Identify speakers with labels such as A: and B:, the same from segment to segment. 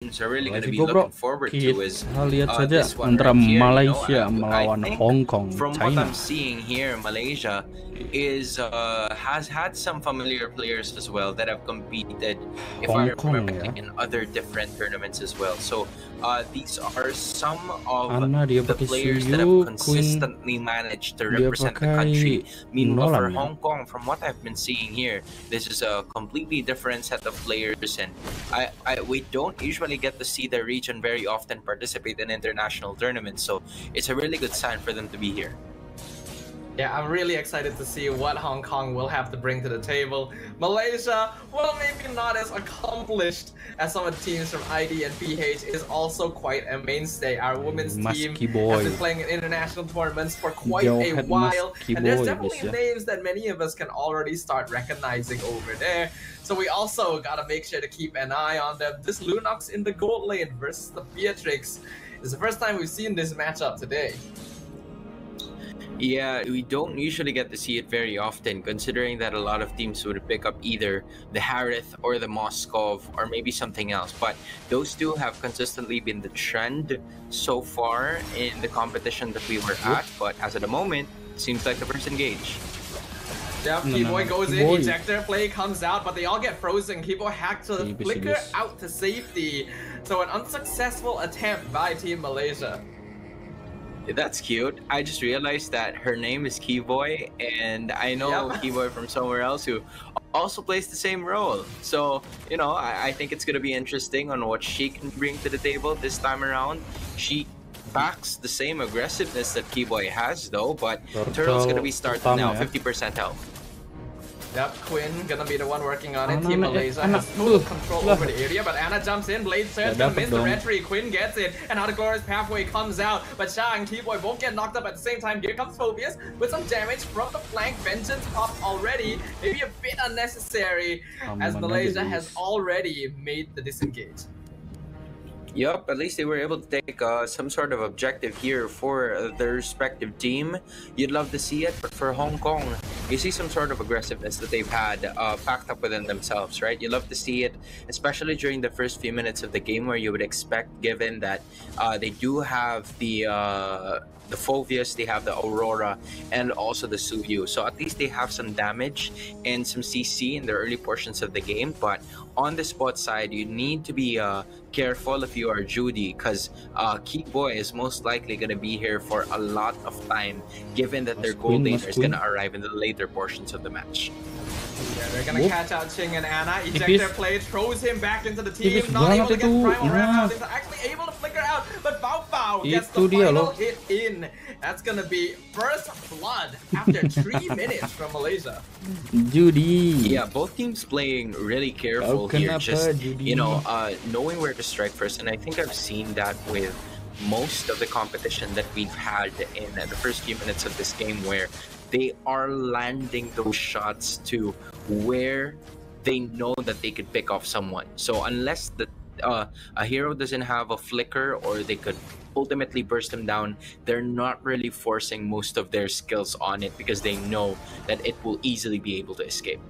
A: teams are really going to be
B: Resiko, bro.
A: looking forward to is
B: Kita lihat saja
A: this one
B: antara
A: right here.
B: Malaysia
A: I
B: melawan
A: think
B: Hong Kong,
A: from
B: China.
A: what I'm seeing here, Malaysia is has had some familiar players as well that have competed, if I remember correctly, in other different tournaments as well. So these are some of the players that have consistently managed to represent the country. Meanwhile, for Hong Kong, from what I've been seeing here, this is a completely different set of players, and we don't usually get to see the region very often participate in international tournaments, so it's a really good sign for them to be here.
C: Yeah, I'm really excited to see what Hong Kong will have to bring to the table. Malaysia, well, maybe not as accomplished as some of the teams from ID and PH, is also quite a mainstay. Our women's team has been playing in international tournaments for quite a while, and there's definitely names that many of us can already start recognizing over there. So we also gotta make sure to keep an eye on them. This Lunox in the gold lane versus the Beatrix is the first time we've seen this matchup today.
A: Yeah, we don't usually get to see it very often, considering that a lot of teams would pick up either the Harith or the Moskov or maybe something else. But those two have consistently been the trend so far in the competition that we were at. But as of the moment, it seems like the first engage.
C: Yep, Kiboy goes in, ejector play comes out, but they all get frozen. Kiboy hacks the flicker out to safety. So an unsuccessful attempt by Team Malaysia.
A: That's cute. I just realized that her name is Kiboy, and I know Kiboy from somewhere else who also plays the same role. So, you know, I think it's going to be interesting on what she can bring to the table this time around. She backs the same aggressiveness that Kiboy has, though, but Turtle's going to be starting now, 50% health.
C: Yep, Quinn gonna be the one working on it. Team Malaysia has total control over the area, but Anna jumps in. Blade Surge gonna miss the retry. Quinn gets it, and now the glorious pathway comes out. But Sha and Kiboy both get knocked up at the same time. Here comes Phobius with some damage from the flank. Vengeance popped already, maybe a bit unnecessary, as Malaysia has already made the disengage.
A: Yup, at least they were able to take some sort of objective here for their respective team. You'd love to see it, but for Hong Kong, you see some sort of aggressiveness that they've had packed up within themselves, right? You love to see it, especially during the first few minutes of the game, where you would expect, given that they do have the Phobius, they have the Aurora, and also the Suyu. So at least they have some damage and some CC in the early portions of the game. But on the spot side, you need to be careful if you are Judy, because Kiboy is most likely going to be here for a lot of time, given that their gold laner is going to arrive in the later portions of the match.
C: Yeah, they're gonna catch out Ching and Anna. Ejector play throws him back into the team. Not able to get Primal Ram out. He's actually able to flicker out, but Bao gets the final hit in. That's gonna be first blood after 3 minutes from Malaysia.
B: Judy.
A: Yeah, both teams playing really careful here. Just, you know, knowing where to strike first. And I think I've seen that with most of the competition that we've had in the first few minutes of this game, where they are landing those shots to where they know that they could pick off someone. So unless a hero doesn't have a flicker, or they could ultimately burst them down, they're not really forcing most of their skills on it, because they know that it will easily be able to escape.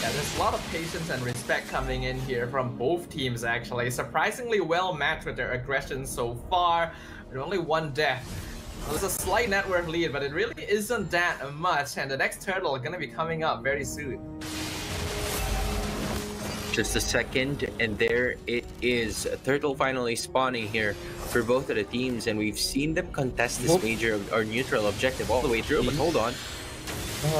C: Yeah, there's a lot of patience and respect coming in here from both teams, actually. Surprisingly well matched with their aggression so far. With only one death. Well, there's a slight net worth lead, but it really isn't that much, and the next turtle is gonna be coming up very soon.
A: Just a second, and there it is. A turtle finally spawning here for both of the teams, and we've seen them contest this major or neutral objective all the way through, but hold on.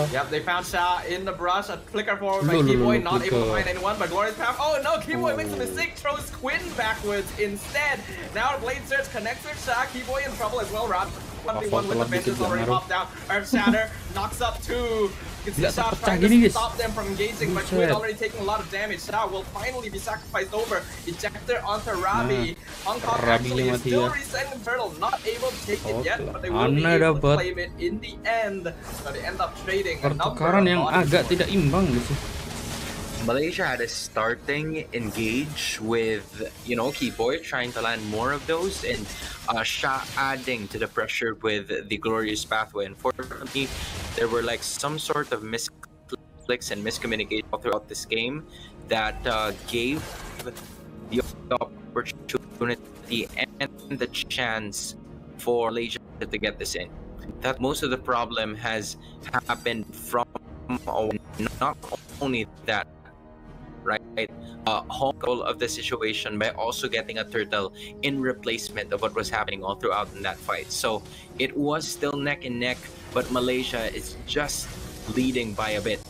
C: Yep, they found Sha in the brush. A flicker forward by Kiboy, not able to find anyone, but Glorious Path. Oh no, Kiboy makes a mistake, throws Quinn backwards instead. Now Blade Surge connects with Sha. Kiboy in trouble as well. Rob 1v1 with the vengeance already popped out. Earth Shatter knocks up 2. You can see Sha trying to stop them from engaging, but Quinn already taking a lot of damage. Sha will finally be sacrificed over. Ejector onto Rabi. Hong Kong actually is still resetting Turtle, not able to take it yet, but they will be able to claim it in the end. So they end up trading a number of
B: yang agak tidak imbang gitu.
A: Malaysia had a starting engage with, you know, Kiboy trying to land more of those, and Sha adding to the pressure with the glorious pathway. Unfortunately, there were like some sort of misclicks and miscommunication throughout this game that gave the opportunity and the chance for Malaysia to get this in. That most of the problem has happened from not only that, right? Hong Kong of the situation by also getting a turtle in replacement of what was happening all throughout in that fight. So it was still neck and neck, but Malaysia is just leading by a bit.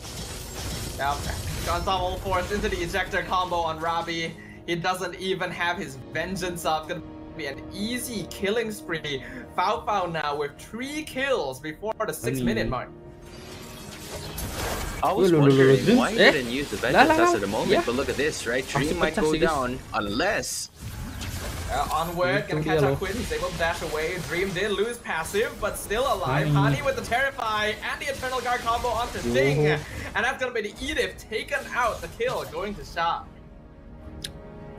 C: Now, Gonzalo forced into the ejector combo on Robbie. He doesn't even have his vengeance up. Gonna be an easy killing spree. Fao Fao now with 3 kills before the 6-minute mark.
A: I was wondering why he didn't use the vengeance at the moment, but look at this, right? Dream might go down unless...
C: Onward, gonna catch up Quinn. He's able to dash away. Dream did lose passive, but still alive. Hani with the Terrify and the Eternal Guard combo onto Sting. And that's gonna be the Edith taken out. The kill going to Sha.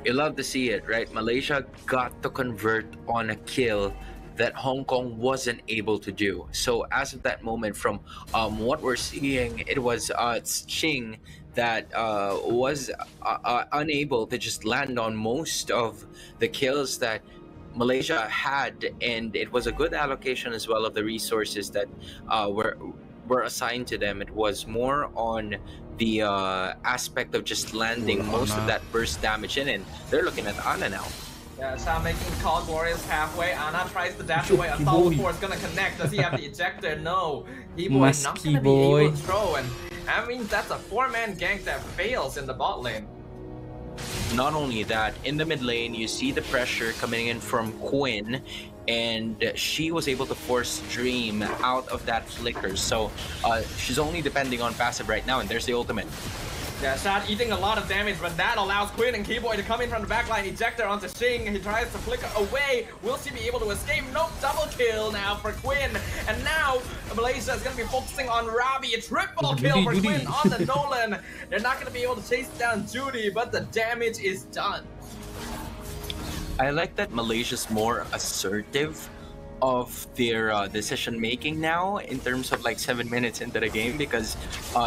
A: You love to see it, right? Malaysia got to convert on a kill that Hong Kong wasn't able to do. So as of that moment, from what we're seeing, it was Ching that was unable to just land on most of the kills that Malaysia had, and it was a good allocation as well of the resources that were assigned to them. It was more on the aspect of just landing most of that burst damage in, and they're looking at Ana now.
C: Yeah, Sha making call glorious halfway. Ana tries to dash away. Assault Force gonna connect. Does he have the ejector? No. Kiboy not gonna be able to throw, and that means that's a 4-man gank that fails in the bot lane.
A: Not only that, in the mid lane, you see the pressure coming in from Quinn, and she was able to force Dream out of that flicker. So she's only depending on passive right now, and there's the ultimate.
C: Yeah, Shad eating a lot of damage, but that allows Quinn and Kiboy to come in from the backline. Ejector onto Xing. He tries to flicker away. Will she be able to escape? Nope, double kill now for Quinn. And now Malaysia is going to be focusing on Robbie. A triple kill for Quinn on the Nolan. They're not going to be able to chase down Judy, but the damage is done.
A: I like that Malaysia's more assertive of their decision making now in terms of like 7 minutes into the game, because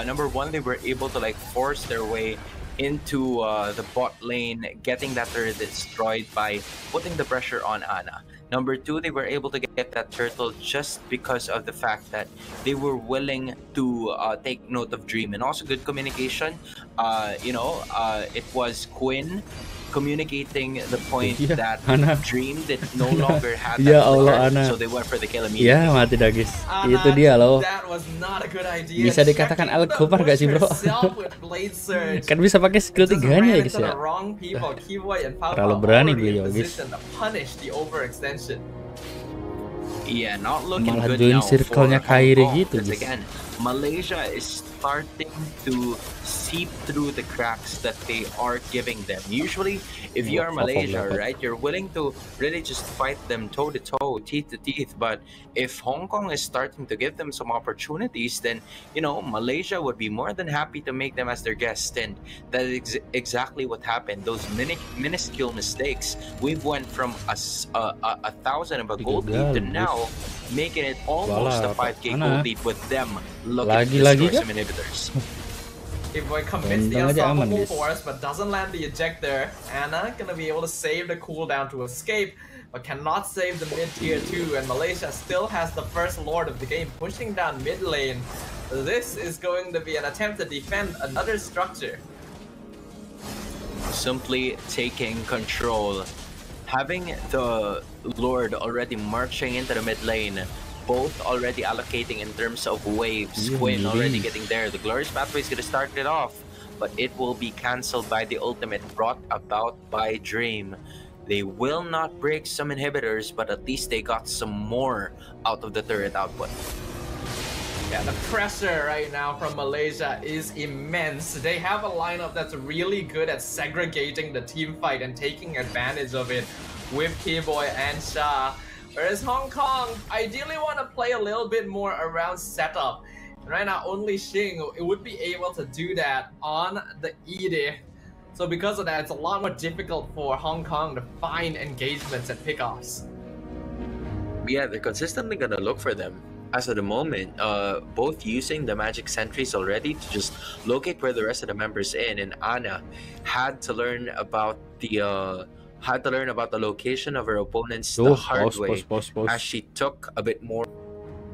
A: number one, they were able to like force their way into the bot lane, getting that turret destroyed by putting the pressure on Ana. Number two, they were able to get that turtle just because of the fact that they were willing to take note of Dream, and also good communication. It was Quinn communicating the point that
B: Ana.
A: Dream did no longer have
B: Ya
A: that
B: Allah,
A: flicker,
B: Ana.
A: so they went for the kill immediately.
B: Ya mati dah guys. Itu dia loh.
C: That was not a good idea.
B: Bisa dikatakan Alkobar gak sih bro? Kan bisa pakai skill 3-nya ya guys ya. Terlalu berani beliau guys.
A: Yeah, not looking
B: Malah
A: good
B: join
A: now
B: circle-nya
A: for
B: Kairi
A: Hong Kong,
B: gitu,
A: because
B: guys.
A: again, Malaysia is starting to seep through the cracks that they are giving them. Usually, if you are Malaysia, right, you're willing to really just fight them toe to toe, teeth to teeth. But if Hong Kong is starting to give them some opportunities, then Malaysia would be more than happy to make them as their guest, and that is exactly what happened. Those minuscule mistakes, we've went from a 1,000 of a gold lead to now making it almost a 5k gold lead with them looking to destroy some inhibitors.
C: Kiboy commits the unstoppable force, but doesn't land the ejector. Ana gonna be able to save the cooldown to escape, but cannot save the mid-tier 2, and Malaysia still has the first lord of the game pushing down mid lane. This is going to be an attempt to defend another structure.
A: Simply taking control. Having the Lord already marching into the mid lane, both already allocating in terms of waves. Quinn already getting there. The Glorious Pathway is going to start it off, but it will be cancelled by the ultimate brought about by Dream. They will not break some inhibitors, but at least they got some more out of the turret output.
C: Yeah, the pressure right now from Malaysia is immense. They have a lineup that's really good at segregating the team fight and taking advantage of it with Kiboy and Sha. Whereas Hong Kong ideally want to play a little bit more around setup. And right now, only Xing would be able to do that on the Edith. So because of that, it's a lot more difficult for Hong Kong to find engagements and pickoffs.
A: Yeah, they're consistently gonna look for them. as of the moment, both using the magic sentries already to just locate where the rest of the members in, and Anna had to learn about the location of her opponents the hard way as she took a bit more.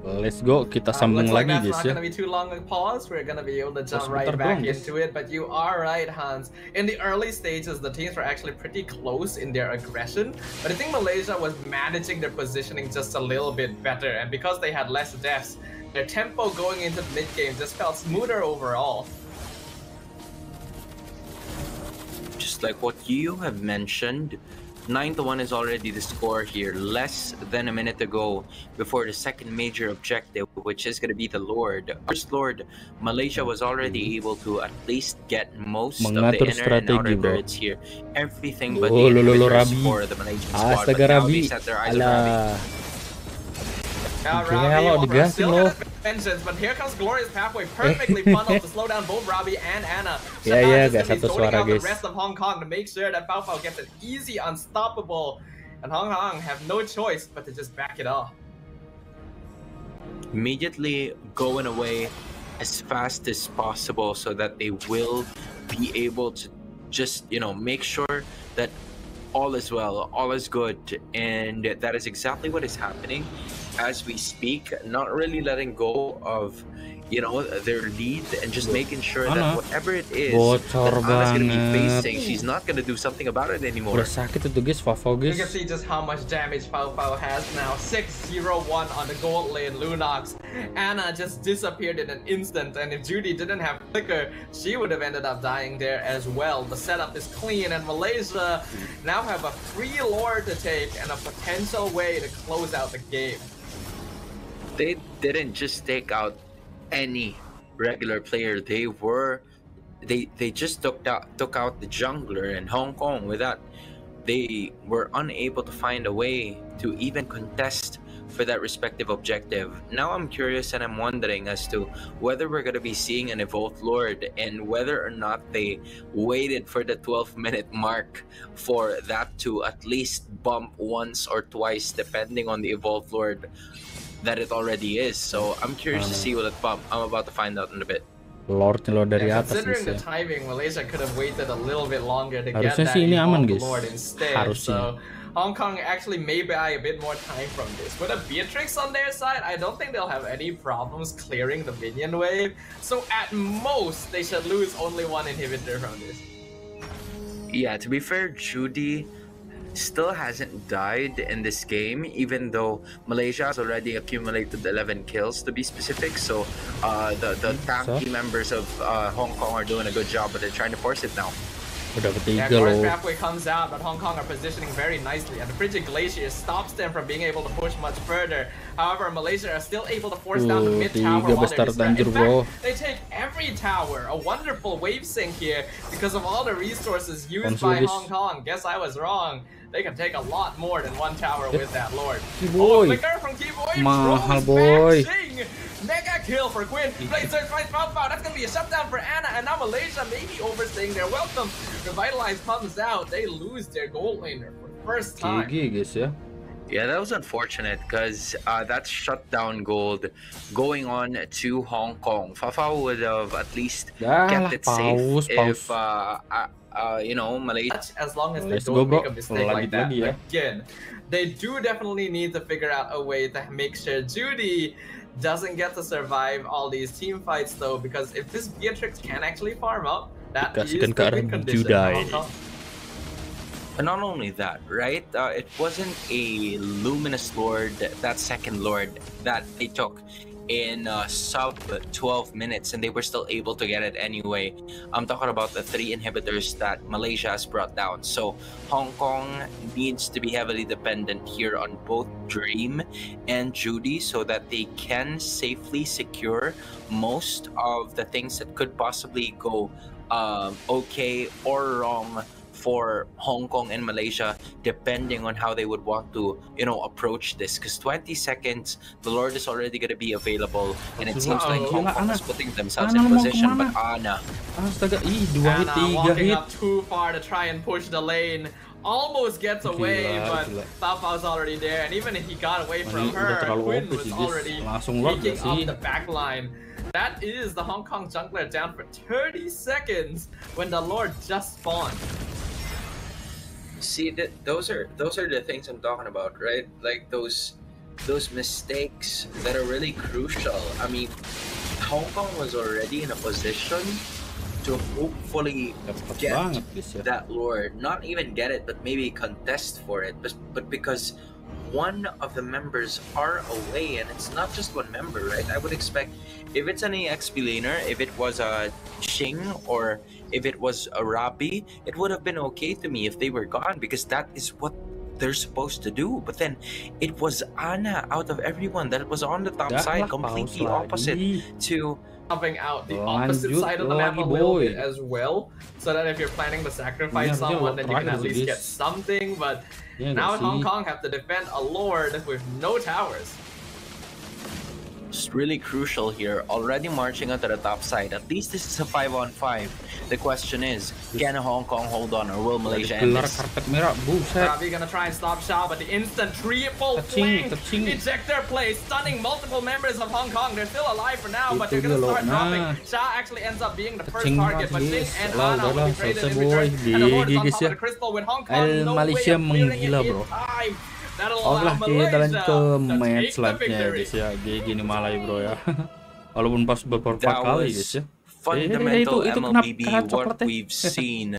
B: Let's go, kita sambung
C: looks like
B: lagi
C: that's
B: guys
C: not
B: ya.
C: gonna be too long a pause. We're gonna be able to jump right back into it. But you are right, Hans. In the early stages, the teams were actually pretty close in their aggression. But I think Malaysia was managing their positioning just a little bit better. And because they had less deaths, their tempo going into the mid game just felt smoother overall.
A: Just like what you have mentioned, 9-1 is already the score here, less than a minute to go before the second major objective, which is going to be the Lord. First Lord, Malaysia was already able to at least get most of the inner and outer turrets here. Everything but the inhibitors for the Malaysian squad, but now they set their eyes on Rabi. But here comes Glorious Pathway, perfectly funneled to slow down both Rabi and Anna.
B: Yeah, guys, satu suara guys.
C: The rest of Hong Kong to make sure that Pao Pao gets an easy unstoppable, and Hong Kong have no choice but to just back it off.
A: Immediately going away as fast as possible so that they will be able to just, you know, make sure that all is well, all is good, and that is exactly what is happening as we speak. Not really letting go of, you know, their lead and just making sure that whatever it is that Anna's gonna be facing, she's not gonna do something about it anymore.
B: Udah sakit itu guys, Favo guys.
C: You can see just how much damage Pao Pao has now. 6-0-1 on the gold lane Lunox. Anna just disappeared in an instant, and if Judy didn't have Flicker, she would have ended up dying there as well. The setup is clean, and Malaysia now have a free Lord to take and a potential way to close out the game.
A: They didn't just take out any regular player. They just took out the jungler in Hong Kong. With that, they were unable to find a way to even contest for that respective objective. Now I'm curious and I'm wondering as to whether we're going to be seeing an Evolved Lord, and whether or not they waited for the 12-minute mark for that to at least bump once or twice depending on the Evolved Lord that it already is. So I'm curious to see what it bump. I'm about to find out in a bit.
B: Lord dari atas.
C: Considering the timing, Malaysia could have waited a little bit longer to get
B: Harusnya
C: that
B: sih ini aman
C: Evolved
B: guys.
C: Lord instead.
B: Harusnya.
C: So Hong Kong actually may buy a bit more time from this. With a Beatrix on their side, I don't think they'll have any problems clearing the minion wave. So at most, they should lose only one inhibitor from this.
A: Yeah, to be fair, Judy still hasn't died in this game, even though Malaysia has already accumulated 11 kills to be specific. So the tanky members of Hong Kong are doing a good job, but they're trying to force it now.
C: Yeah, Glorious Pathway comes out, but Hong Kong are positioning very nicely, and the Frigid Glacier stops them from being able to push much further. However, Malaysia are still able to force down the mid tower while they're distracted. In fact, they take every tower. A wonderful wave sync here because of all the resources used by Hong Kong. Guess I was wrong. They can take a lot more than one tower with that Lord.
B: Kiboy.
C: Flicker from Kiboy.
B: Mahal boy.
C: Mega kill for Quinn. Blade Surge finds Pao Pao. That's gonna be a shutdown for Anna, and now Malaysia may be overstaying their welcome. Revitalize comes out. They lose their gold laner for the first time.
A: Yeah, that was unfortunate because that's shutdown gold going on to Hong Kong. Fafa would have at least kept it safe if you know, Malaysia.
C: As long as they don't make a mistake like that again. They do definitely need to figure out a way to make sure Judy doesn't get to survive all these team fights though, because if this Beatrix can actually farm up, that is the win condition.
A: And not only that, right? It wasn't a Luminous Lord, that second Lord, that they took in sub 12 minutes, and they were still able to get it anyway. I'm talking about the 3 inhibitors that Malaysia has brought down. So Hong Kong needs to be heavily dependent here on both Dream and Judy so that they can safely secure most of the things that could possibly go okay or wrong for Hong Kong and Malaysia, depending on how they would want to, you know, approach this. Because 20 seconds, the Lord is already going to be available, and it seems like Hong Kong is putting themselves in position. But Anna
C: walking up too far to try and push the lane almost gets away, but Pao's already there, and even if he got away from her, Quinn was already picking up the back line. That is the Hong Kong jungler down for 30 seconds when the Lord just spawned.
A: See, those are the things I'm talking about, right? Like those mistakes that are really crucial. I mean, Hong Kong was already in a position to hopefully get that Lord, not even get it, but maybe contest for it. But because one of the members are away, and it's not just one member, right? I would expect if it's an EXP laner, if it was a Xing or if it was a Rapi, it would have been okay to me if they were gone, because that is what they're supposed to do. But then it was Ana out of everyone that was on the top side, completely opposite to
C: jumping out the opposite side of the map a little bit as well, so that if you're planning to sacrifice someone, then you can at least get something. But now Hong Kong have to defend a Lord with no towers.
A: It's really crucial here. Already marching onto the top side. At least this is a 5-on-5. The question is, can Hong Kong hold on, or will Malaysia end this?
C: Ravi gonna try and stop Xiao, but the instant triple flank ejector play, stunning multiple members of Hong Kong. They're still alive for now, but they're gonna start dropping. Xiao actually ends up being the first target, but Xing and Ana will be traded in return. And the Lord is on top of the crystal with Hong Kong. No way of clearing it in time.
B: Oke, kita lanjut ke match selanjutnya guys ya. Gini Malay bro ya. Walaupun pas beberapa kali guys ya.
A: Fundamental MLBB what we've seen.